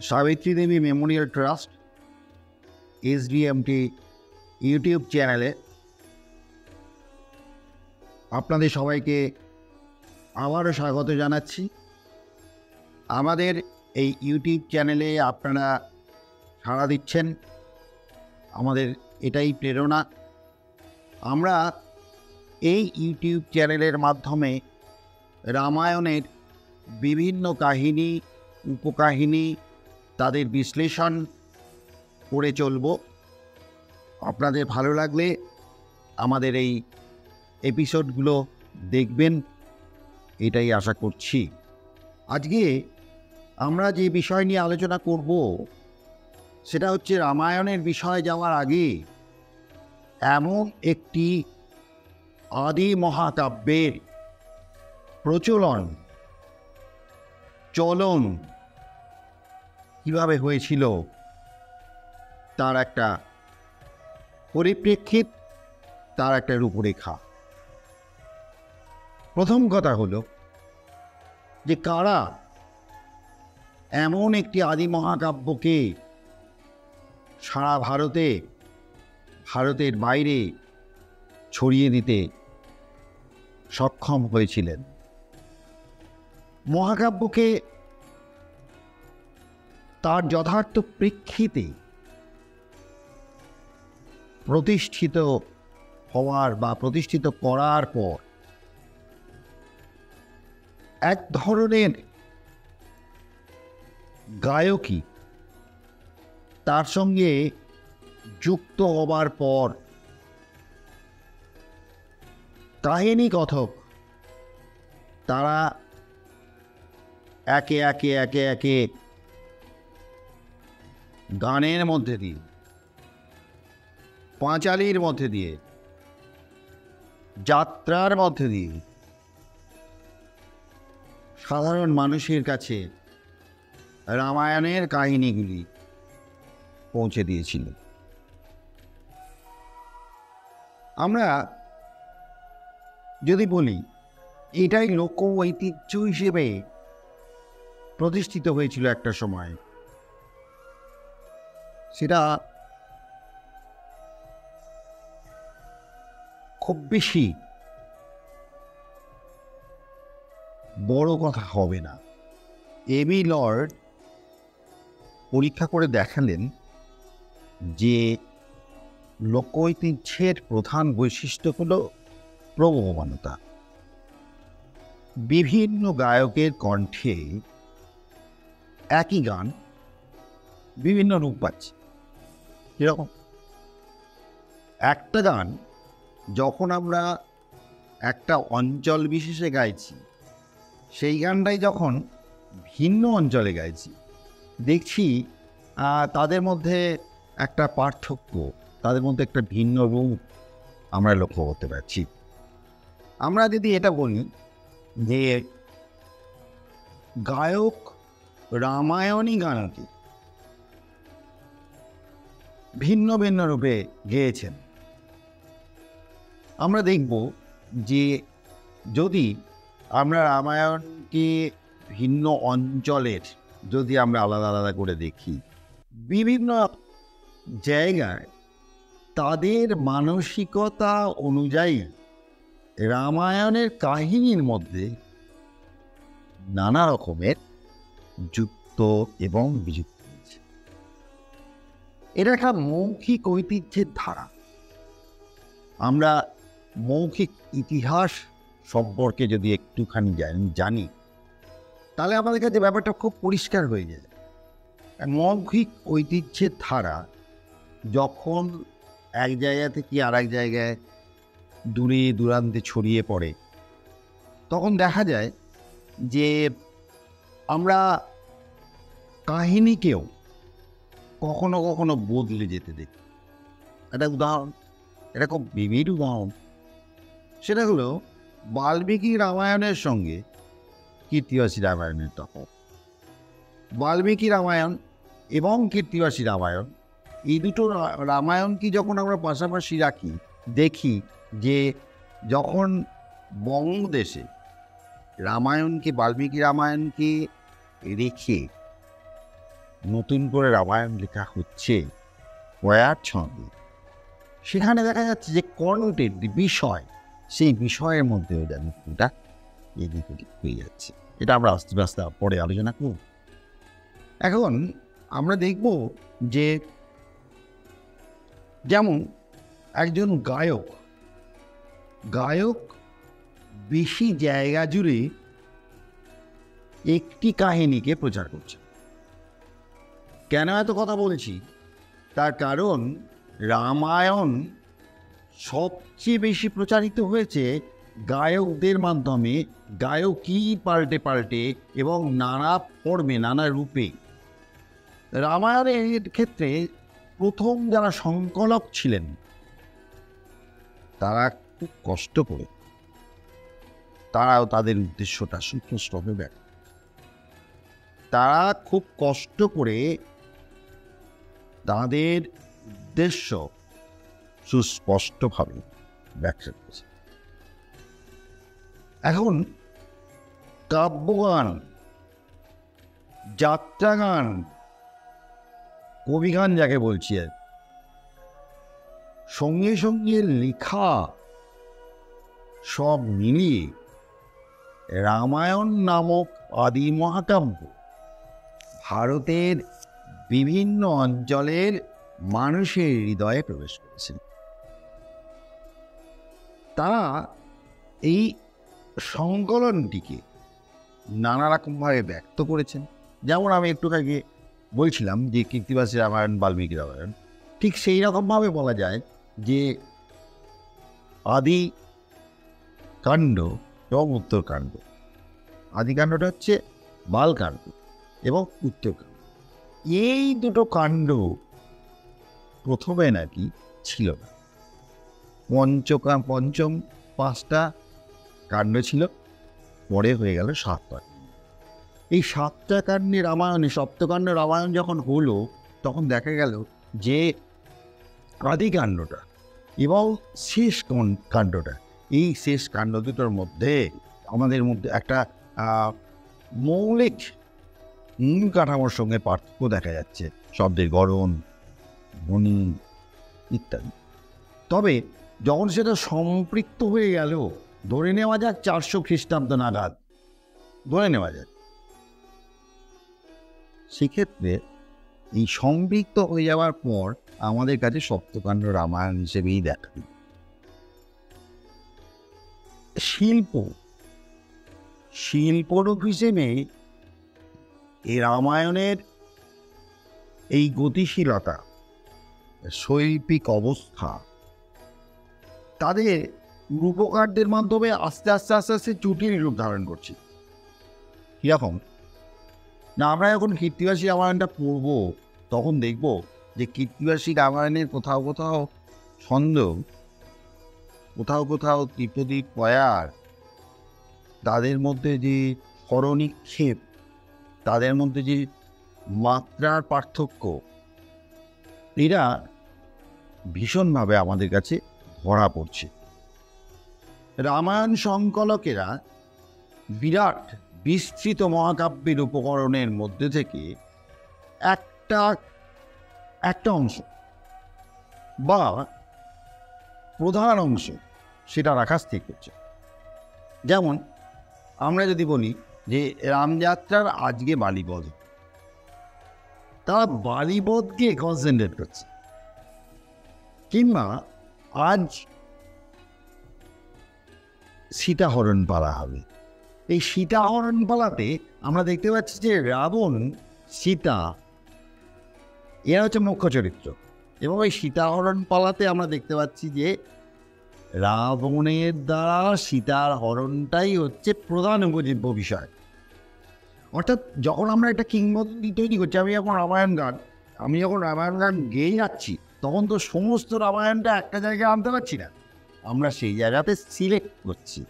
সাবিত্রী দেবী Memorial trust SDMT YouTube চ্যানেলে আপনাদের সবাইকে আবারও স্বাগত জানাচ্ছি। আমাদের এই ইউটিউব চ্যানেলে আপনারা সাড়া দিচ্ছেন, আমাদের এটাই প্রেরণা। আমরা এই ইউটিউব চ্যানেলের মাধ্যমে রামায়ণের বিভিন্ন কাহিনী, উপকাহিনী, তাদের বিশ্লেষণ করে চলব। আপনাদের ভালো লাগলে আমাদের এই এপিসোডগুলো দেখবেন, এটাই আশা করছি। আজকে আমরা যে বিষয় নিয়ে আলোচনা করব সেটা হচ্ছে রামায়ণের বিষয়ে যাওয়ার আগে এমন একটি আদি মহাকাব্যের চলন কীভাবে হয়েছিল তার একটা পরিপ্রেক্ষিত, তার একটা রূপরেখা। প্রথম কথা হলো যে কারা এমন একটি আদি মহাকাব্যকে সারা ভারতের বাইরে ছড়িয়ে দিতে সক্ষম হয়েছিলেন। মহাকাব্যকে তার যথার্থ প্রেক্ষিতে প্রতিষ্ঠিত হওয়ার বা প্রতিষ্ঠিত করার পর এক ধরনের গায়কী তার সঙ্গে যুক্ত হবার পর কাহিনী কথক তারা একে একে গানের মধ্যে দিয়ে, পাঁচালীর মধ্যে দিয়ে, যাত্রার মধ্যে দিয়ে সাধারণ মানুষের কাছে রামায়ণের কাহিনীগুলি পৌঁছে দিয়েছিল। আমরা যদি বলি এটাই লোক ঐতিহ্য হিসেবে প্রতিষ্ঠিত হয়েছিল একটা সময়, সেটা খুব বেশি বড় কথা হবে না। এমি লর্ড পরীক্ষা করে দেখালেন যে লোক ঐতিহ্যের প্রধান বৈশিষ্ট্য হল প্রবহমানতা। বিভিন্ন গায়কের কণ্ঠে একই গান বিভিন্ন রূপ পাচ্ছে। এরকম একটা গান যখন আমরা একটা অঞ্চল বিশেষে গাইছি, সেই গানটাই যখন ভিন্ন অঞ্চলে গাইছি, দেখছি তাদের মধ্যে একটা পার্থক্য, তাদের মধ্যে একটা ভিন্ন রূপ আমরা লক্ষ্য করতে পারছি। আমরা যদি এটা বলি যে গায়ক রামায়ণী গানটি ভিন্ন ভিন্ন রূপে গেয়েছেন, আমরা দেখব যে যদি আমরা রামায়ণকে ভিন্ন অঞ্চলের যদি আমরা আলাদা আলাদা করে দেখি, বিভিন্ন জায়গায় তাদের মানসিকতা অনুযায়ী রামায়ণের কাহিনীর মধ্যে নানা রকমের যুক্ত এবং বিযুক্ত হয়েছে। এটা একটা মৌখিক ঐতিহ্যের ধারা। আমরা মৌখিক ইতিহাস সম্পর্কে যদি একটুখানি জানি, তাহলে আমাদের কাছে ব্যাপারটা খুব পরিষ্কার হয়ে যায়। মৌখিক ঐতিহ্যের ধারা যখন এক জায়গা থেকে আর এক জায়গায় দূরে দূরান্তে ছড়িয়ে পড়ে, তখন দেখা যায় যে আমরা কাহিনীকেও কখনো কখনো বদলে যেতে দেখি। একটা উদাহরণ, এটা খুব বিবিধ উদাহরণ, সেটা হলো বাল্মীকি রামায়ণের সঙ্গে কীর্তিবাসী রামায়ণের তফাৎ। বাল্মীকি রামায়ণ এবং কীর্তিবাসী রামায়ণ, এই দুটো রামায়ণকে যখন আমরা পাশাপাশি রাখি, দেখি যে যখন বঙ্গদেশে বাল্মীকি রামায়ণকে রেখে নতুন করে রামায়ণ লেখা হচ্ছে কয়ার ছন্দে, সেখানে দেখা যাচ্ছে যে কন্টেন্ট বিষয়, সেই বিষয়ের মধ্যেও যেন কোনটা এদিক ওদিক হয়ে যাচ্ছে। এটা আমরা আস্তে আস্তে পরে আলোচনা করব। এখন আমরা দেখব যে যেমন একজন গায়ক বেশি জায়গা জুড়ে একটি কাহিনীকে প্রচার করছে। কেন এত কথা বলছি? তার কারণ রামায়ণ সবচেয়ে বেশি প্রচারিত হয়েছে গায়কদের মাধ্যমে, গায়কই পাল্টে পাল্টে এবং নানা ফর্মে, নানা রূপে। রামায়ণের ক্ষেত্রে প্রথম যারা সংকলক ছিলেন তারা খুব কষ্ট করে, তারাও তাদের উদ্দেশ্যটা সুস্পষ্টভাবে ব্যক্ত, তারা খুব কষ্ট করে তাদের উদ্দেশ্য সুস্পষ্টভাবে ব্যাখ্যা করেছে। এখন কাব্যগান, যাত্রাগান, কবিগান যাকে বলছি, সঙ্গে সঙ্গে লেখা সব মিলিয়ে রামায়ণ নামক আদি মহাকাব্য ভারতের বিভিন্ন অঞ্চলের মানুষের হৃদয়ে প্রবেশ করেছে। তারা এই সংকলনটিকে নানা রকমভাবে ব্যক্ত করেছেন। যেমন আমি একটু আগে বলছিলাম যে কীর্তিবাসী রামায়ণ, বাল্মীকি রামায়ণ, ঠিক সেই রকমভাবে বলা যায় যে আদি কাণ্ড এবং উত্তরকাণ্ড। আদিকাণ্ডটা হচ্ছে বালকাণ্ড এবং উত্তরকাণ্ড। এই দুটো কাণ্ড প্রথমে নাকি ছিল না। পঞ্চম 5টা কাণ্ড ছিল, পরে হয়ে গেল 7টা। এই 7টা কাণ্ডে রামায়ণে, সপ্তকাণ্ড রামায়ণ যখন হলো, তখন দেখা গেল যে আদিকাণ্ডটা এবং শেষ কাণ্ডটা, এই শেষ কাণ্ড দুটোর মধ্যে আমাদের মধ্যে একটা মৌলিক মূল কাঠামোর সঙ্গে পার্থক্য দেখা যাচ্ছে, শব্দের গড়ন, ধ্বনি ইত্যাদি। তবে যখন সেটা সম্পৃক্ত হয়ে গেল, ধরে নেওয়া যাক 400 খ্রিস্টাব্দ নাগাদ, ধরে নেওয়া যাক, সেক্ষেত্রে এই সম্পৃক্ত হয়ে যাওয়ার পর আমাদের কাছে সপ্তকাণ্ড রামায়ণ হিসেবেই দেখা দিল। শিল্পরূপ হিসেবে এই রামায়ণের এই গতিশীলতা, শৈল্পিক অবস্থা, তাদের রূপকারদের মাধ্যমে আস্তে আস্তে আস্তে আস্তে জটিল রূপ ধারণ করছে। কীরকম না, আমরা যখন কীর্তিবাসী রামায়ণটা পড়ব তখন দেখব যে কীর্তিবাসী রামায়ণের কোথাও কোথাও ছন্দ, কোথাও কোথাও ত্রিপদী পয়ার, তাদের মধ্যে যে স্মরণিক্ষেপ, তাদের মধ্যে যে মাত্রার পার্থক্য, এরা ভীষণভাবে আমাদের কাছে ধরা পড়ছে। রামায়ণ সংকলকেরা বিরাট বিস্তৃত মহাকাব্যের উপকরণের মধ্যে থেকে একটা অংশ বা প্রধান অংশ সেটা রাখা স্থির করছে। যেমন আমরা যদি বলি যে রামযাত্রার আজকে বালিবধ, তারা বালিবধকে কনসেন্ট্রেট করছে, কিংবা আজ সীতাহরণ পালা হবে। এই সীতাহরণ পালাতে আমরা দেখতে পাচ্ছি যে রাবণ, সীতা, এরা হচ্ছে মুখ্য চরিত্র, এবং এই সীতাহরণ পালাতে আমরা দেখতে পাচ্ছি যে রাবণের দ্বারা সীতার হরণটাই হচ্ছে প্রধান উপজীব্য বিষয়। অর্থাৎ যখন আমরা একটা কিংবদন্তি তৈরি করছি, আমি যখন রামায়ণ গান গেয়ে যাচ্ছি, তখন তো সমস্ত রামায়ণটা একটা জায়গায় আনতে পারছি না, আমরা সেই জায়গাতে সিলেক্ট করছি।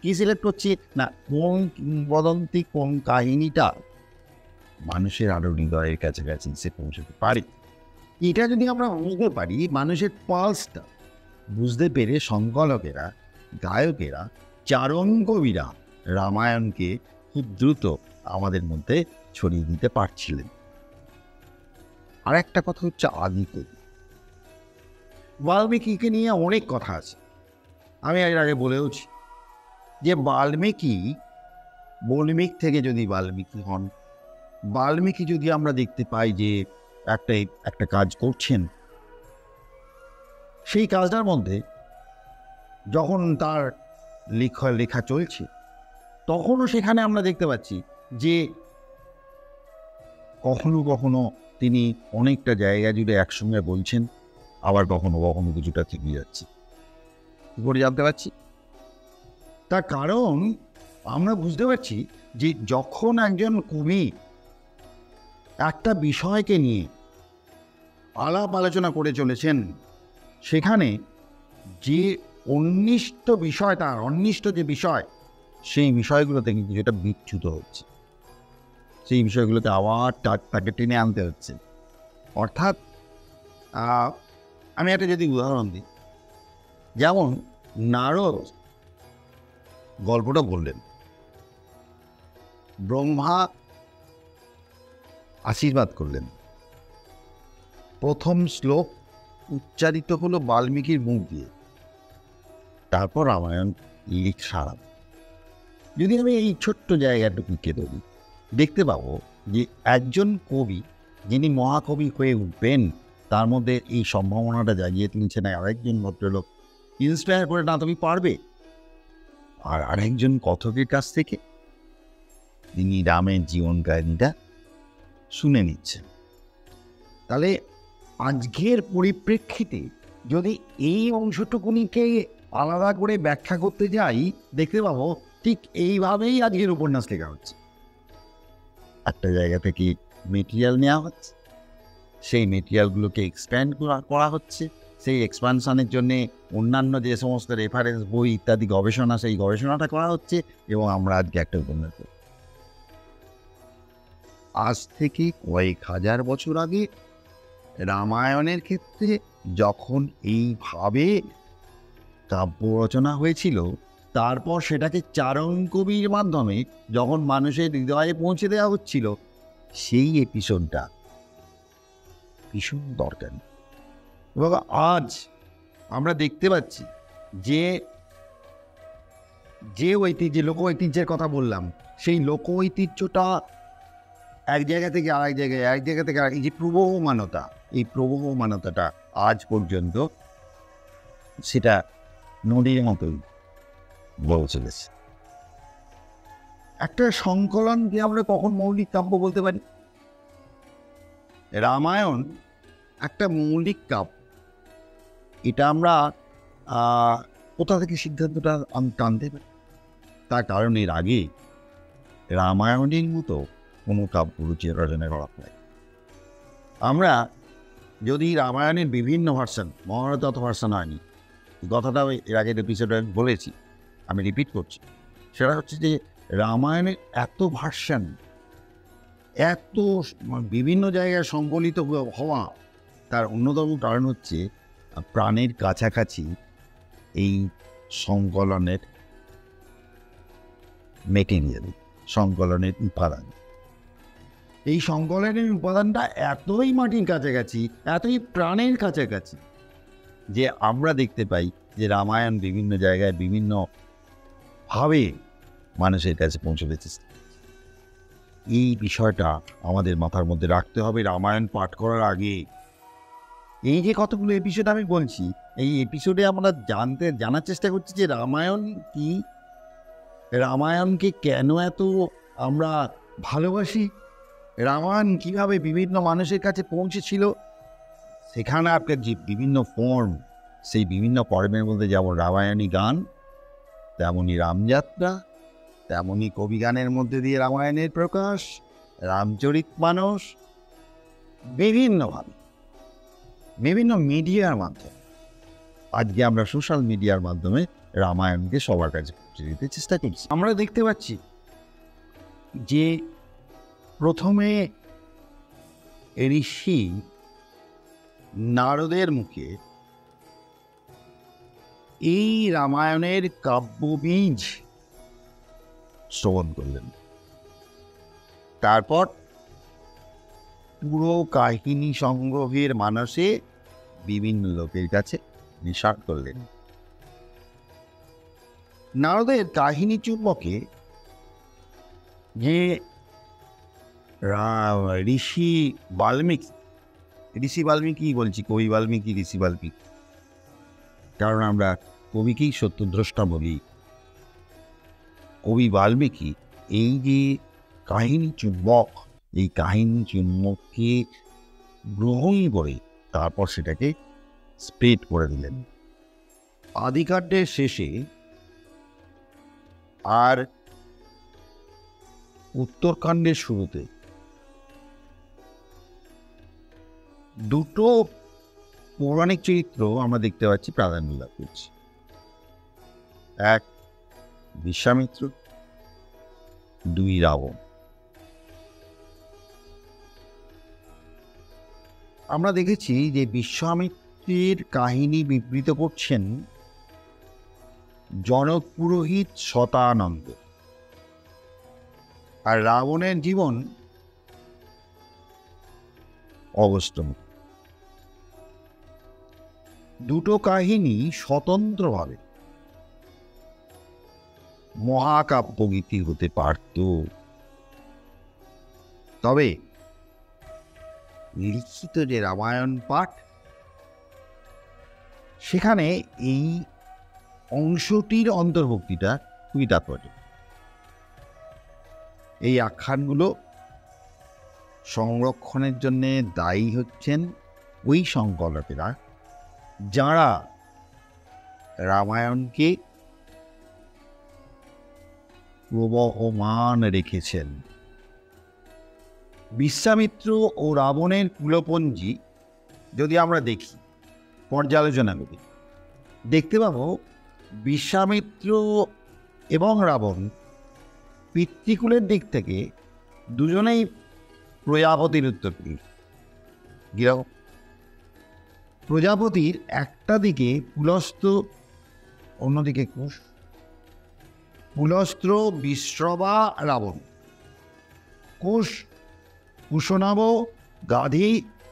কী সিলেক্ট করছি না, কোন কিংবদন্তি, কোন কাহিনীটা মানুষের আরো হৃদয়ের কাছাকাছি সে পৌঁছতে পারি। এটা যদি আমরা বুঝতে পারি, মানুষের পালসটা বুঝতে পেরে সংকলকেরা, গায়কেরা, চারণ কবিরা রামায়ণকে খুব দ্রুত আমাদের মধ্যে ছড়িয়ে দিতে পারছিলেন। আর একটা কথা হচ্ছে আদিকবি। বাল্মীকিকে নিয়ে অনেক কথা আছে, আমি এর আগে বলেওছি যে বল্মীক থেকে যদি বাল্মীকি হন, বাল্মীকি যদি আমরা দেখতে পাই যে একটা কাজ করছেন, সেই কাজটার মধ্যে যখন তার লেখা চলছে, তখনও সেখানে আমরা দেখতে পাচ্ছি যে কখনো কখনো তিনি অনেকটা জায়গা জুড়ে একসঙ্গে বলছেন, আবার কখনো কখনো কিছুটা থেকে যাচ্ছে। কি করে জানতে পারছি? তার কারণ আমরা বুঝতে পারছি যে যখন একজন কবি একটা বিষয়কে নিয়ে আলাপ আলোচনা করে চলেছেন, সেখানে যে অন্বিষ্ট যে বিষয়, সেই বিষয়গুলোতে কিন্তু যেটা বিচ্যুত হচ্ছে, সেই বিষয়গুলোতে আবার তাকে টেনে আনতে হচ্ছে। অর্থাৎ আমি একটা যদি উদাহরণ দিই, যেমন নারদ গল্পটা বললেন, ব্রহ্মা আশীর্বাদ করলেন, প্রথম শ্লোক উচ্চারিত হলো বাল্মীকির মুখ দিয়ে, তারপর রামায়ণ লেখা। যদি আমি এই ছোট্ট জায়গাটুকুকে ধরি, দেখতে পাবো যে একজন কবি যিনি মহাকবি হয়ে উঠবেন, তার মধ্যে এই সম্ভাবনাটা জাগিয়ে তুলছে না আরেকজন ভদ্রলোক ইন্সপায়ার করে, না তুমি পারবে, আর আরেকজন কথকের কাছ থেকে তিনি রামের জীবন কাহিনীটা শুনে নিচ্ছেন। তাহলে আজকের পরিপ্রেক্ষিতে যদি এই অংশটুকুনিকে আলাদা করে ব্যাখ্যা করতে যাই, দেখতে পাবো ঠিক এইভাবেই আজকের উপন্যাস লেখা হচ্ছে। একটা জায়গা থেকে মেটেরিয়াল নেওয়া হচ্ছে, সেই মেটেরিয়ালগুলোকে এক্সপ্যান্ড করা হচ্ছে, সেই এক্সপ্যানশনের জন্য অন্যান্য যে সমস্ত রেফারেন্স বই ইত্যাদি গবেষণা, সেই গবেষণাটা করা হচ্ছে, এবং আমরা আজকে একটা উপন্যাস। আজ থেকে কয়েক হাজার বছর আগে রামায়ণের ক্ষেত্রে যখন এইভাবে কাব্য রচনা হয়েছিল, তারপর সেটাকে চারণ কবির মাধ্যমে যখন মানুষের হৃদয়ে পৌঁছে দেওয়া হচ্ছিল, সেই এপিসোডটা ভীষণ দরকারি। এবং আজ আমরা দেখতে পাচ্ছি যে লোক ঐতিহ্যের কথা বললাম, সেই লোক ঐতিহ্যটা এক জায়গা থেকে আরেক জায়গায়, এক জায়গা থেকে এই যে প্রবহমানতাটা আজ পর্যন্ত সেটা নদীর মতোই বয়ে চলেছে। একটা সংকলনকে আমরা কখন মৌলিক কাব্য বলতে পারি? রামায়ণ একটা মৌলিক কাব্য, এটা আমরা কোথা থেকে সিদ্ধান্তটা টানতে পারি? তার কারণ এর আগে রামায়ণের মতো কোনো কাব্য রচনা করা হয়। আমরা যদি রামায়ণের বিভিন্ন ভার্সন, মহাভারত অত ভার্সন হয়নি, কথাটা এর আগের এপিসোডে বলেছি, আমি রিপিট করছি, সেটা হচ্ছে যে রামায়ণের এত ভার্সন, এত বিভিন্ন জায়গায় সংকলিত হওয়া, তার অন্যতম কারণ হচ্ছে প্রাণের কাছাকাছি এই সংকলনের মেটেরিয়াল, সংকলনের উপাদান। এই সংকলনের উপাদানটা এতই মাটির কাছাকাছি, এতই প্রাণের কাছাকাছি, যে আমরা দেখতে পাই যে রামায়ণ বিভিন্ন জায়গায় বিভিন্নভাবে মানুষের কাছে পৌঁছে দিচ্ছে। এই বিষয়টা আমাদের মাথার মধ্যে রাখতে হবে রামায়ণ পাঠ করার আগে। এই যে কতগুলো এপিসোড আমি বলছি, এই এপিসোডে আমরা জানার চেষ্টা করছি যে রামায়ণ কি, রামায়ণকে কেন এত আমরা ভালোবাসি, রামায়ণ কীভাবে বিভিন্ন মানুষের কাছে পৌঁছেছিল, সেখানে আপনার যে বিভিন্ন ফর্ম, সেই বিভিন্ন ফর্মের মধ্যে যেমন রামায়ণী গান, তেমনই রামযাত্রা, তেমনই কবিগানের মধ্যে দিয়ে রামায়ণের প্রকাশ, রামচরিতমানস, বিভিন্নভাবে বিভিন্ন মিডিয়ার মাধ্যমে আজকে আমরা সোশ্যাল মিডিয়ার মাধ্যমে রামায়ণকে সবার কাছে পৌঁছে দিতে চেষ্টা করছি। আমরা দেখতে পাচ্ছি যে প্রথমে ঋষি নারদের মুখে এই রামায়ণের কাব্যবীজ শ্রবণ করলেন, তারপর পুরো কাহিনী সংগ্রহের মানসে বিভিন্ন লোকের কাছে নিষাদ করলেন। নারদের কাহিনী চুম্বকে যে ঋষি বাল্মীকি বলছি, কবি বাল্মীকি, ঋষি বাল্মীকি, কারণ আমরা কবিকেই সত্যদ্রষ্টা বলি। কবি বাল্মীকি এই যে কাহিনী চুম্বক, এই কাহিনী চুম্বককে গ্রহণ করে তারপর সেটাকে স্প্রেড করে দিলেন। আদিকাণ্ডের শেষে আর উত্তরকাণ্ডের শুরুতে দুটো পৌরাণিক চরিত্র আমরা দেখতে পাচ্ছি প্রাধান্য লাভ করছে। এক বিশ্বামিত্র, দুই রাবণ। আমরা দেখেছি যে বিশ্বামিত্রের কাহিনী বিবৃত করছেন জনক পুরোহিত শতানন্দ, আর রাবণের জীবন অগস্ত্য। দুটো কাহিনী স্বতন্ত্রভাবে মহাকাব্যগীতি হতে পারত, তবে লিখিত যে রামায়ণ পাঠ, সেখানে এই অংশটির অন্তর্ভুক্তিটা খুবই তাৎপর্য। এই আখ্যানগুলো সংরক্ষণের জন্য দায়ী হচ্ছেন ওই সংকলকেরা যারা রামায়ণকে প্রবহমান রেখেছেন। বিশ্বামিত্র ও রাবণের কুলপঞ্জি যদি আমরা দেখি, পর্যালোচনা করি, দেখতে পাবো বিশ্বামিত্র এবং রাবণ পিতৃকুলের দিক থেকে দুজনেই প্রজাপতির উত্তরসূরি। প্রজাপতির একটা দিকে পুলস্ত্য, অন্যদিকে কুশ। পুলস্ত্র বিশ্রবা রাবণ, কুশ কুশনাভ গাধী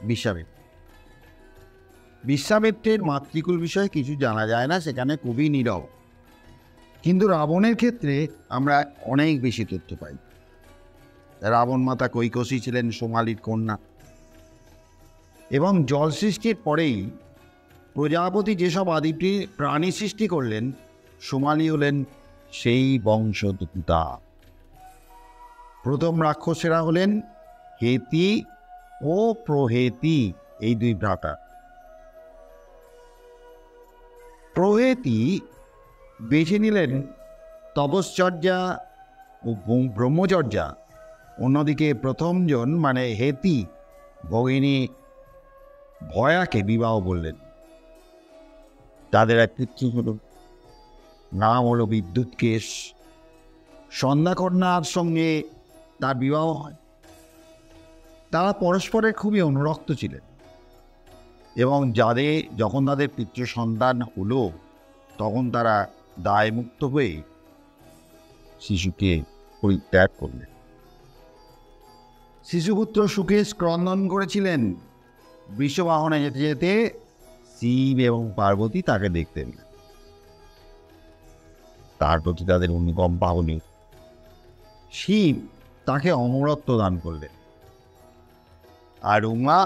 বিশ্বামিত্র। বিশ্বামিত্রের মাতৃকুল বিষয়ে কিছু জানা যায় না, সেখানে খুবই নীরব। কিন্তু রাবণের ক্ষেত্রে আমরা অনেক বেশি তথ্য পাই। রাবণ মাতা কৈকসী ছিলেন সোমালির কন্যা, এবং জল সৃষ্টির পরেই প্রজাপতি যেসব আদি প্রাণী সৃষ্টি করলেন, সোমালি হলেন সেই বংশোদ্ভূতা। প্রথম রাক্ষসেরা হলেন হেতি ও প্রহেতি, এই দুই ভ্রাতা। প্রহেতি বেছে নিলেন তপশ্চর্যা ও ব্রহ্মচর্যা। অন্যদিকে প্রথমজন মানে হেতি ভগিনী ভয়াকে বিবাহ বললেন। তাদের এক পুত্র হল, নাম হলো বিদ্যুৎকেশ। সন্ধ্যাকন্যার সঙ্গে তার বিবাহ হয়। তারা পরস্পরের খুবই অনুরক্ত ছিলেন, এবং যখন তাদের পুত্র সন্তান হলো, তখন তারা দায়মুক্ত হয়ে শিশুকে পরিত্যাগ করলেন। শিশুপুত্র সুকেশ ক্রন্দন করেছিলেন। বৃষবাহনে যেতে যেতে শিব এবং পার্বতী তাকে দেখতেন। তার প্রতি তাদের অনুকম্পা হলে শিব তাকে অমরত্ব দান করলেন, আর উমা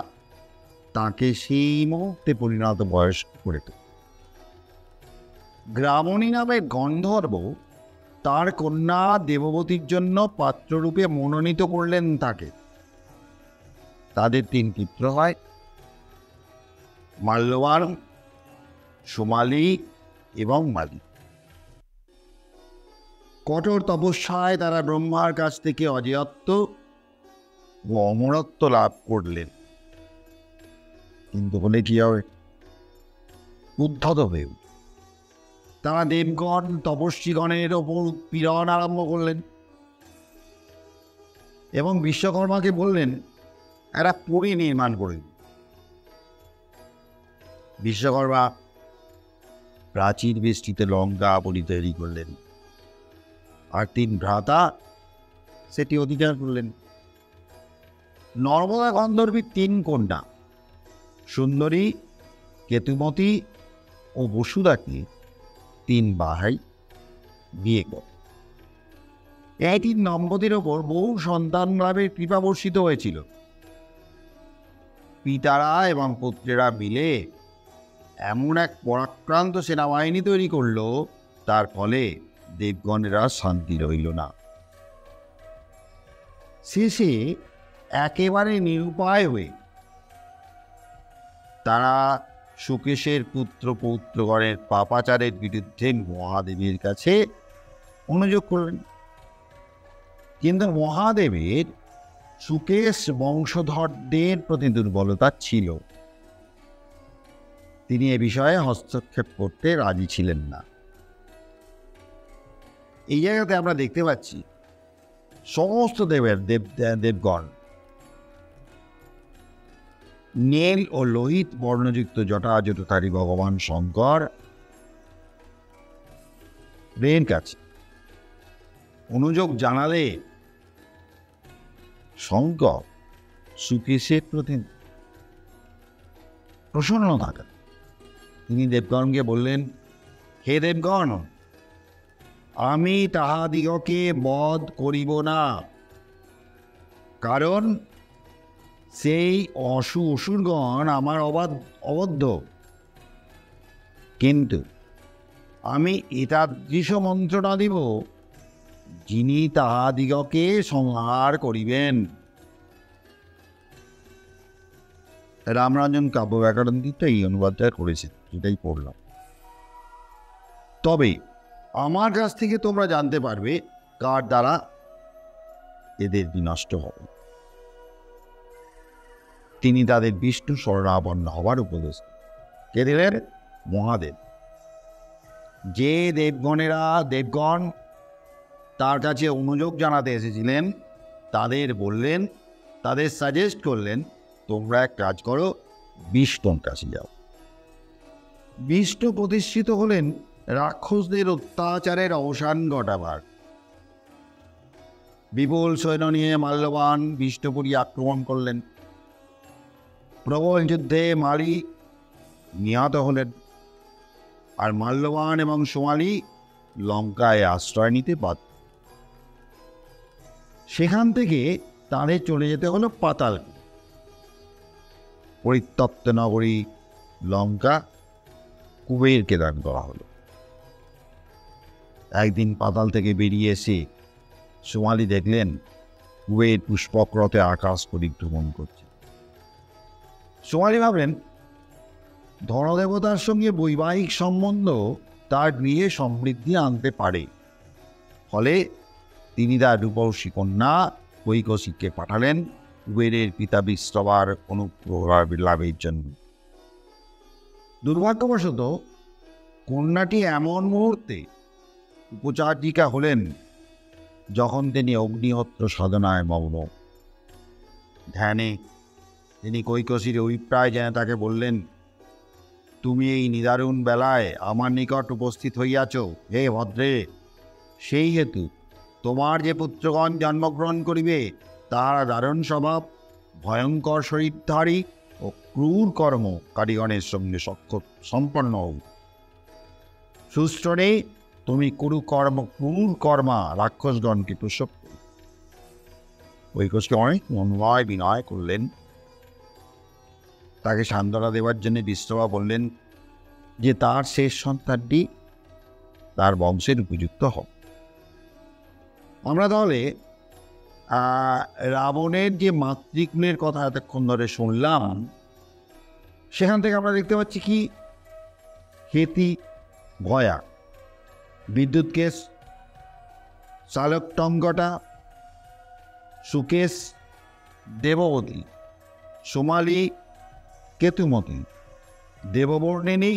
তাকে সেই মুহূর্তে পরিণত বয়স করে তোলেন। গ্রামণী নামের গন্ধর্ব তার কন্যা দেববতীর জন্য পাত্ররূপে মনোনীত করলেন তাকে। তাদের 3 পুত্র হয়, মাল্যবান, সোমালি এবং মালি। কঠোর তপস্যায় তারা ব্রহ্মার কাছ থেকে অজেয়ত্ব ও অমরত্ব লাভ করলেন। কিন্তু হলে কি হবে? উদ্ধত হয়ে তারা দেবগণ তপস্বীগণের ওপর উৎপীড়ন আরম্ভ করলেন এবং বিশ্বকর্মাকে বললেন একটা পুরী নির্মাণ করে দিন। বিশ্বকর্মা প্রাচীর বেষ্টিত লঙ্কা পুরী তৈরি করলেন, আর 3 ভ্রাতা সেটি অধিকার করলেন। নর্মদা গন্ধর্বীর 3 কন্যা সুন্দরী, কেতুমতি ও বসুদাকে 3 ভাই বিয়ে করে। এই 3 দম্পতির ওপর বহু সন্তান লাভের কৃপা বর্ষিত হয়েছিল। পিতারা এবং পুত্রেরা মিলে এমন এক পরাক্রান্ত সেনাবাহিনী তৈরি করল, তার ফলে দেবগণেরা শান্তি রইল না। শেষে একেবারে নিরুপায় হয়ে তারা সুকেশের পুত্র পৌত্রগণের পাপাচারের বিরুদ্ধে মহাদেবের কাছে অনুযোগ করলেন। কিন্তু মহাদেবের সুকেশ বংশধরদের প্রতি দুর্বলতা ছিল, তিনি এ বিষয়ে হস্তক্ষেপ করতে রাজি ছিলেন না। এই জায়গাতে আমরা দেখতে পাচ্ছি সমস্ত দেবগণ নীল ও লোহিত বর্ণযুক্ত জটাজটাধারী ভগবান শঙ্কর এর কাছে অনুযোগ জানালে শঙ্কর সুকেশের প্রতি প্রসন্ন থাকেন। তিনি দেবগণকে বললেন, হে দেবগণ, আমি তাহাদিগকে বধ করিব না, কারণ সেই অসুরগণ আমার অবদ্ধ। কিন্তু আমি এতাদৃশ মন্ত্রণা দিব, যিনি তাহাদিগকে সংহার করিবেন। রামরাজন কাব্য ব্যাকরণদিতে এই অনুবাদটা করেছেন, এটাই পড়লাম। তবে আমার কাছ থেকে তোমরা জানতে পারবে কার দ্বারা এদের বিনষ্ট হবে। তিনি তাদের বিষ্ণু শরণাপন্ন হবার উপদেশ কে দিলেন? মহাদেব। যে দেবগণ তার কাছে অনুযোগ জানাতে এসেছিলেন, তাদের সাজেস্ট করলেন, তোমরা এক কাজ করো, বিষ্ণুর কাছে যাও। বিষ্ণু প্রতিষ্ঠিত হলেন রাক্ষসদের অত্যাচারের অবসান ঘটাবার। বিপুল সৈন্য নিয়ে মাল্যবান বিষ্ণুপুরী আক্রমণ করলেন। প্রবল যুদ্ধে মালি নিহত হলেন, আর মাল্যবান এবং সোমালি লঙ্কায় আশ্রয় নিতে বাধ্য। সেখান থেকে তাদের চলে যেতে হলো পাতাল। পরিত্যক্ত নগরী লঙ্কা কুবেরকে দান করা হলো। একদিন পাতাল থেকে বেরিয়ে এসে সোমালি দেখলেন কুবের পুষ্পক্রতে আকাশ পরিভ্রমণ করছে। সোমালি ভাবলেন, ধনদেবতার সঙ্গে বৈবাহিক সম্বন্ধ তার গৃহে সমৃদ্ধি আনতে পারে। ফলে তিনি তার রূপসী কন্যা কৈকসীকে পাঠালেন কুবেরের পিতা বিশ্ববার অনুগ্রহ লাভের জন্য। দুর্ভাগ্যবশত কন্যাটি এমন মুহূর্তে উপচারিকা হলেন যখন তিনি অগ্নিহোত্র সাধনায় মগ্ন। ধ্যানে তিনি কৈকসীর অভিপ্রায় জেনে তাকে বললেন, তুমি এই নিদারুণ বেলায় আমার নিকট উপস্থিত হইয়াছ, হে ভদ্রে। সেই হেতু তোমার যে পুত্রগণ জন্মগ্রহণ করিবে, তাহারা দারুণ স্বভাব, ভয়ঙ্কর শরীরধারী ও ক্রূর কর্ম কারিগণের সঙ্গে সম্পন্ন হও। সুস্থনে তুমি ক্রূর কর্মা রাক্ষসগণকে প্রসব করো। কৈকসী অনেক মনোময় বিনয় করলেন। তাকে সান্ত্বনা দেওয়ার জন্য বিশ্ববা বললেন যে তার শেষ সন্তানটি তার বংশের উপযুক্ত হবে। আমরা তাহলে রাবণের যে মাতৃকুলের কথা এতক্ষণ ধরে শুনলাম, সেখান থেকে আমরা দেখতে পাচ্ছি কি, হেতি ভয়া, বিদ্যুৎকেশ, চালকটঙ্কটা, সুকেশ, দেববতী, সোমালি, কেতুমতি, দেববর্ণিনী,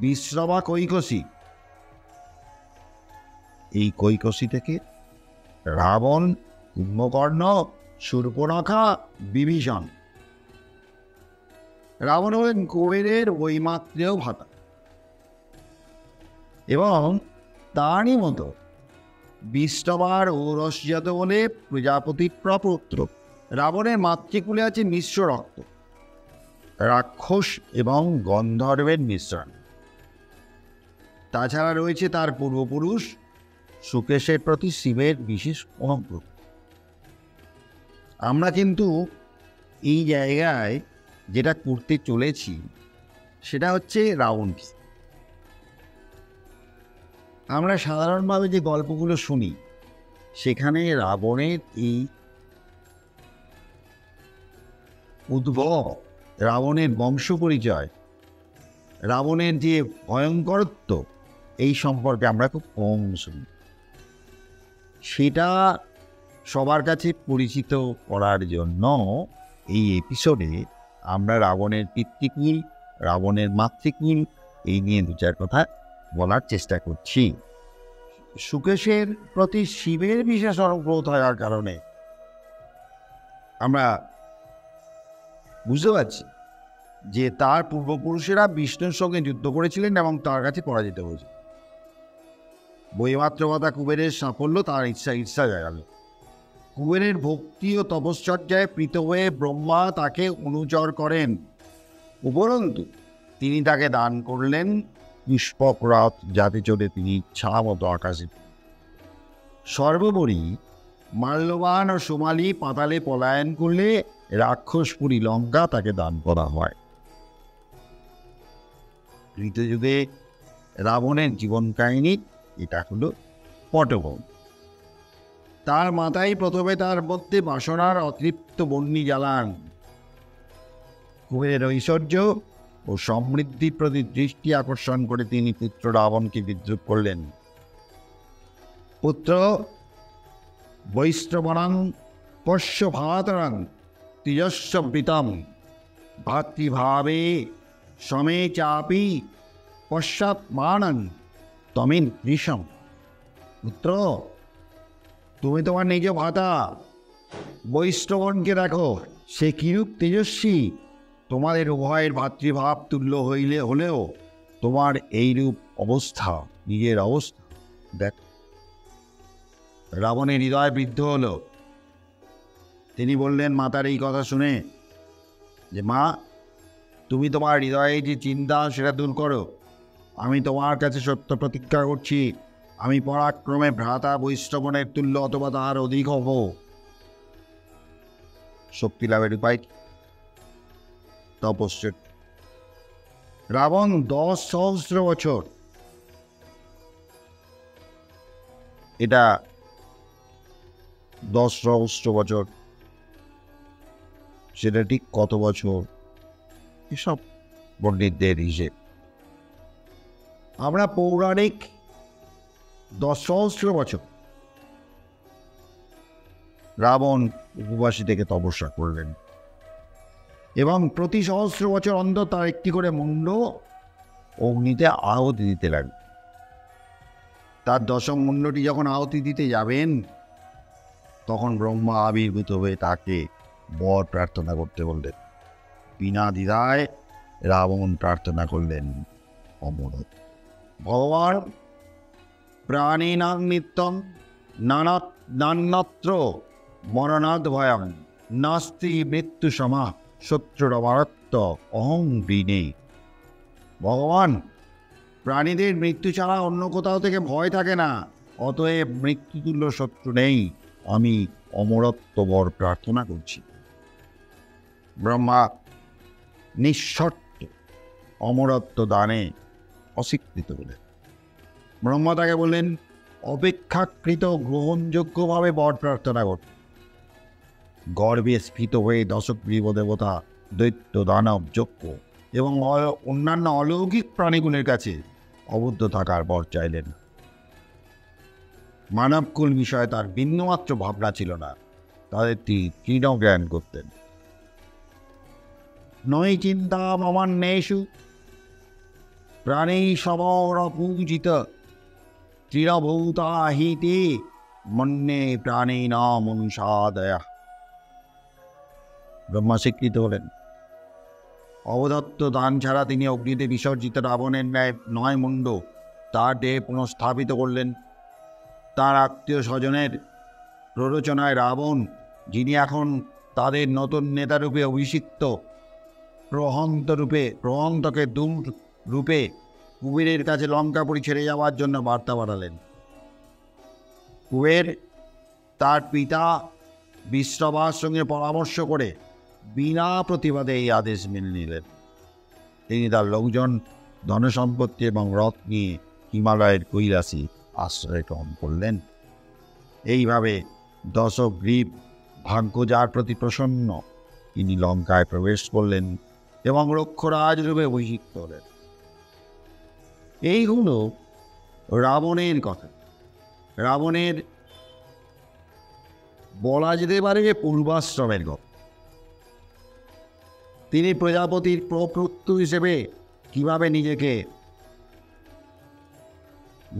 বিশ্রবা, কৈকসী। এই কৈকসী থেকে রাবণ, কুম্ভকর্ণ, শূর্পণখা, বিভীষণ। রাবণ হলেন কুবেরের বৈমাত্রেয় ভ্রাতা এবং তারই মতো বিশ্ববার ঔরসজাত বলে প্রজাপতির প্রপুত্র। রাবণের মাতৃকুলে আছে মিশ্র রক্ত, রাক্ষস এবং গন্ধর্বের মিশ্রণ। তাছাড়া রয়েছে তার পূর্বপুরুষ সুকেশের প্রতি শিবের বিশেষ অনুগ্রহ। আমরা কিন্তু এই জায়গায় যেটা করতে চলেছি সেটা হচ্ছে রাবণকে। আমরা সাধারণভাবে যে গল্পগুলো শুনি সেখানে রাবণের এই উদ্ভব, রাবণের বংশ পরিচয়, রাবণের যে ভয়ঙ্করত্ব, এই সম্পর্কে আমরা খুব কম শুনি। সেটা সবার কাছে পরিচিত করার জন্য এই এপিসোডে আমরা রাবণের পিতৃকুল, রাবণের মাতৃকুল এই নিয়ে দু চার কথা বলার চেষ্টা করছি। সুকেশের প্রতি শিবের বিশেষ অনুগ্রহ থাকার কারণে আমরা বুঝতে পারছি যে তার পূর্বপুরুষেরা বিষ্ণুর সঙ্গে যুদ্ধ করেছিলেন এবং তার কাছে পরাজিত হয়েছে। বৈমাত্রবতা কুবেরের সাফল্য তার ঈর্ষা জাগাল। কুবেরের ভক্তি ও তপশ্চর্যায় প্রীত হয়ে ব্রহ্মা তাকে অনুচর করেন, উপরন্তু তিনি তাকে দান করলেন পুষ্পক রথ, যাতে চড়ে তিনি ইচ্ছা মতো আকাশে। সর্বোপরি মাল্যবান ও সোমালি পাতালে পলায়ন করলে রাক্ষসপুরী লঙ্কা তাকে দান করা হয়। ঋতুযুগে রাবণের জীবন কাহিনী এটা হলো পটভূমি। তার মাথায় প্রথমে তার মধ্যে বাসনার অতৃপ্ত বহ্নি জ্বালান। কুবেরের ঐশ্বর্য ও সমৃদ্ধির প্রতি দৃষ্টি আকর্ষণ করে তিনি পুত্র রাবণকে বিদ্রুপ করলেন। পুত্র বৈশ্রবণাং পশ্য ভাতরাং তেজস্ববৃতম ভাতৃভাবে সমে চাপি পশ্চাৎমানং তমিন ঋষম। পুত্র, তুমি তোমার নিজ ভাতা বৈশ্রবণকে দেখো, সে কিরূপ তেজস্বী। তোমাদের উভয়ের ভাতৃভাব তুল্য হলেও তোমার এইরূপ অবস্থা, নিজের অবস্থা দেখ। রাবণের হৃদয় বৃদ্ধ হল। তিনি বললেন মাতার এই কথা শুনে যে, মা, তুমি তোমার হৃদয়ে যে চিন্তা সেটা দূর করো। আমি তোমার কাছে সত্য প্রতিজ্ঞা করছি, আমি পরাক্রমে ভ্রাতা বৈশ্রবণের তুল্য অথবা তার অধিক হব। শক্তি লাভের উপায় তপস্যা। রাবণ 10 সহস্র বছর, এটা 10 সহস্র বছর, সেটা ঠিক কত বছর এসব পণ্ডিতদের হিসেব। আমরা পৌরাণিক 10 সহস্র বছর রাবণ উপবাসী থেকে তপস্যা করলেন এবং প্রতি সহস্র বছর অন্তর তার একটি করে মুন্ড অগ্নিতে আহুতি দিতে লাগল। তার দশম মুন্ডটি যখন আহুতি দিতে যাবেন তখন ব্রহ্মা আবির্ভূত হয়ে তাকে বর প্রার্থনা করতে বললেন। বিনা দ্বিধায় রাবণ প্রার্থনা করলেন অমরত্ব। ভগবান প্রাণিনাং নিত্যং নান্যত্র মরণাদ ভয়ং নাস্তি মৃত্যু সমা শত্রুরমারত্ব অহং ঋণে। ভগবান, প্রাণীদের মৃত্যু ছাড়া অন্য কোথাও থেকে ভয় থাকে না, অতএব মৃত্যুতুল্য শত্রু নেই। আমি অমরত্ব বর প্রার্থনা করছি। ব্রহ্মা নিঃশর্ত অমরত্ব দানে অস্বীকৃত বলেন। ব্রহ্মা তাকে বললেন অপেক্ষাকৃত গ্রহণযোগ্যভাবে বর প্রার্থনা করতে। গর্বে স্ফীত হয়ে দশগ্রীব দেবতা, দৈত্য, দানব, যক্ষ এবং অন্যান্য অলৌকিক প্রাণীগুলির কাছে অবদ্ধ থাকার বর চাইলেন। মানবকুল বিষয়ে তার বিন্দুমাত্র ভাবনা ছিল না, তাদের তিনি তৃণ জ্ঞান করতেন। নৈ চিন্তা মমান্যেষু প্রাণী সমরপূজিত তৃণভূতাহিতে মন্যে প্রাণিনাম অনুসাদয়া। ব্রহ্মা স্বীকৃত হলেন। অবদত্ত দান ছাড়া তিনি অগ্নিতে বিসর্জিত রাবণের ন্যায় 9 মুন্ড তার দেহে পুনঃস্থাপিত করলেন। তার আত্মীয় স্বজনের প্ররোচনায় রাবণ, যিনি এখন তাদের নতুন নেতারূপে অভিষিক্ত প্রহন্তকে দূর রূপে কুবেরের কাছে লঙ্কাপুরী ছেড়ে যাওয়ার জন্য বার্তা পাঠালেন। কুবের তার পিতা বিশ্রবার সঙ্গে পরামর্শ করে বিনা প্রতিবাদে এই আদেশ মেনে নিলেন। তিনি তার লোকজন, ধনসম্পত্তি এবং রথ নিয়ে হিমালয়ের কৈলাসে আশ্রয় গ্রহণ করলেন। এইভাবে দশগ্রীব ভাগ্য যার প্রতি প্রসন্ন, তিনি লঙ্কায় প্রবেশ করলেন এবং রক্ষরাজ রূপে অভিষিক্ত হলেন। এই হলো রাবণের কথা। রাবণের বলা যেতে পারে যে পূর্বাশ্রমের কথা। তিনি প্রজাপতির প্রপুত্র হিসেবে কিভাবে নিজেকে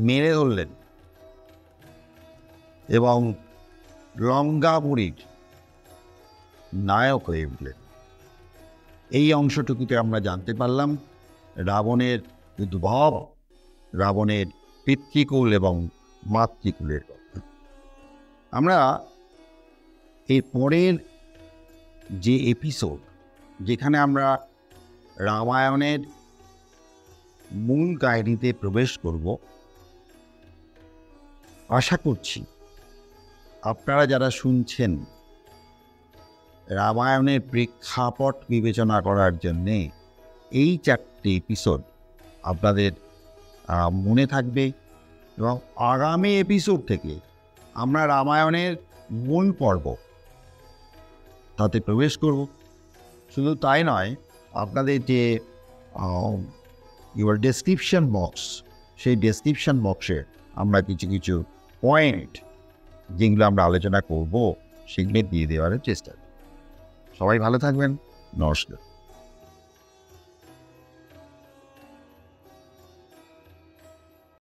মেরে ধরলেন এবং লঙ্কাপুরীর নায়ক হয়ে উঠলেন, এই অংশটুকুতে আমরা জানতে পারলাম রাবণের উদ্ভব, রাবণের পিতৃকুল এবং মাতৃকুলের কথা। আমরা এর পরের যে এপিসোড, যেখানে আমরা রামায়ণের মূল কাহিনীতে প্রবেশ করব, আশা করছি আপনারা যারা শুনছেন রামায়ণের প্রেক্ষাপট বিবেচনা করার জন্যে এই 4টে এপিসোড আপনাদের মনে থাকবে এবং আগামী এপিসোড থেকে আমরা রামায়ণের মূল পর্ব তাতে প্রবেশ করব। শুধু তাই নয়, আপনাদের যে ডেসক্রিপশন বক্স, সেই ডেসক্রিপশন বক্সে আমরা কিছু কিছু পয়েন্ট যেগুলো আমরা আলোচনা করব সেগুলো দিয়ে দেওয়ার চেষ্টা করব। সবাই ভালো থাকবেন। নমস্কার।